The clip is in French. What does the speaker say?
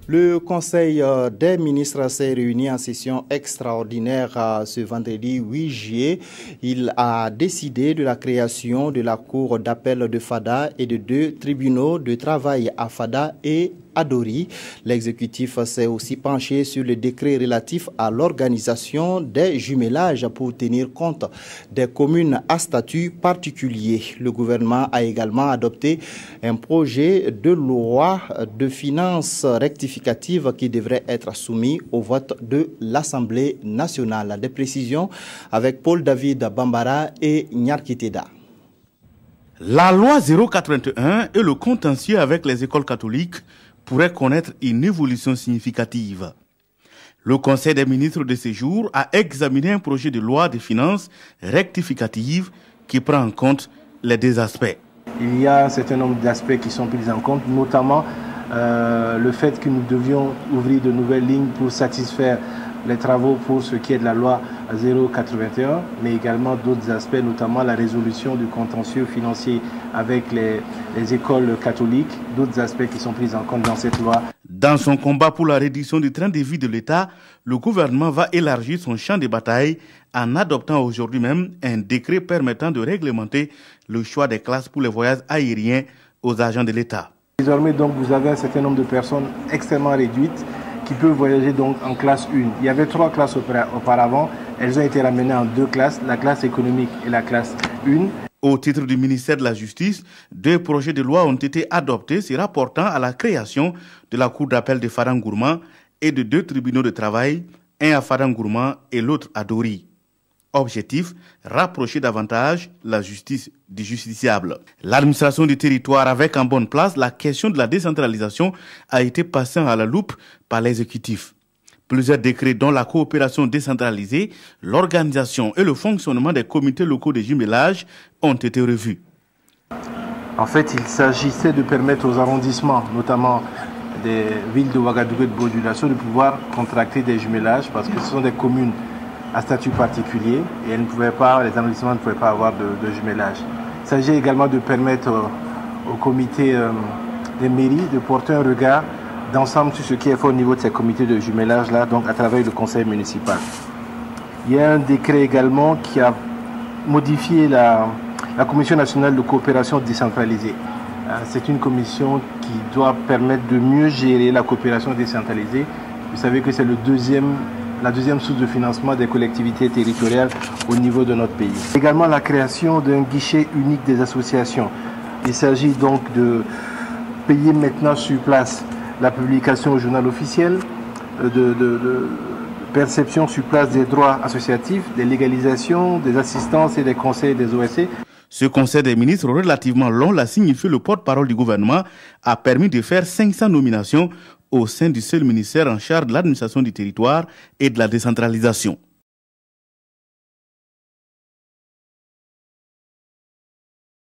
Le Conseil des ministres s'est réuni en session extraordinaire ce vendredi 8 juillet. Il a décidé de la création de la Cour d'appel de Fada et de 2 tribunaux de travail à Fada et à Dori. L'exécutif s'est aussi penché sur le décret relatif à l'organisation des jumelages pour tenir compte des communes à statut particulier. Le gouvernement a également adopté un projet de loi de finances rectificative qui devrait être soumis au vote de l'Assemblée nationale. Des précisions avec Paul-David Bambara et Nyarkiteda. La loi 081 et le contentieux avec les écoles catholiques pourraient connaître une évolution significative. Le Conseil des ministres de ce jour a examiné un projet de loi de finances rectificative qui prend en compte les 2 aspects. Il y a un certain nombre d'aspects qui sont pris en compte, notamment le fait que nous devions ouvrir de nouvelles lignes pour satisfaire les travaux pour ce qui est de la loi 081, mais également d'autres aspects, notamment la résolution du contentieux financier avec les écoles catholiques, d'autres aspects qui sont pris en compte dans cette loi. Dans son combat pour la réduction du train de vie de l'État, le gouvernement va élargir son champ de bataille en adoptant aujourd'hui même un décret permettant de réglementer le choix des classes pour les voyages aériens aux agents de l'État. Désormais, donc, vous avez un certain nombre de personnes extrêmement réduites qui peuvent voyager donc en classe 1. Il y avait 3 classes auparavant, elles ont été ramenées en 2 classes, la classe économique et la classe 1. Au titre du ministère de la Justice, 2 projets de loi ont été adoptés se rapportant à la création de la Cour d'appel de Fadangourma et de 2 tribunaux de travail, un à Fadangourma et l'autre à Dori. Objectif, rapprocher davantage la justice du justiciable. L'administration du territoire avec en bonne place la question de la décentralisation a été passée à la loupe par l'exécutif. Plusieurs décrets dont la coopération décentralisée, l'organisation et le fonctionnement des comités locaux de jumelage ont été revus. En fait, il s'agissait de permettre aux arrondissements, notamment des villes de Ouagadougou et de Bodulasso, de pouvoir contracter des jumelages parce que ce sont des communes à statut particulier et les arrondissements ne pouvaient pas avoir de jumelage. Il s'agit également de permettre au comité des mairies de porter un regard d'ensemble sur ce qui est fait au niveau de ces comités de jumelage-là, donc à travers le conseil municipal. Il y a un décret également qui a modifié la Commission nationale de coopération décentralisée. C'est une commission qui doit permettre de mieux gérer la coopération décentralisée. Vous savez que c'est la deuxième source de financement des collectivités territoriales au niveau de notre pays. Également la création d'un guichet unique des associations. Il s'agit donc de payer maintenant sur place la publication au journal officiel, de perception sur place des droits associatifs, des légalisations, des assistances et des conseils des OSC. Ce conseil des ministres relativement long, l'a signifié le porte-parole du gouvernement, a permis de faire 500 nominations au sein du seul ministère en charge de l'administration du territoire et de la décentralisation.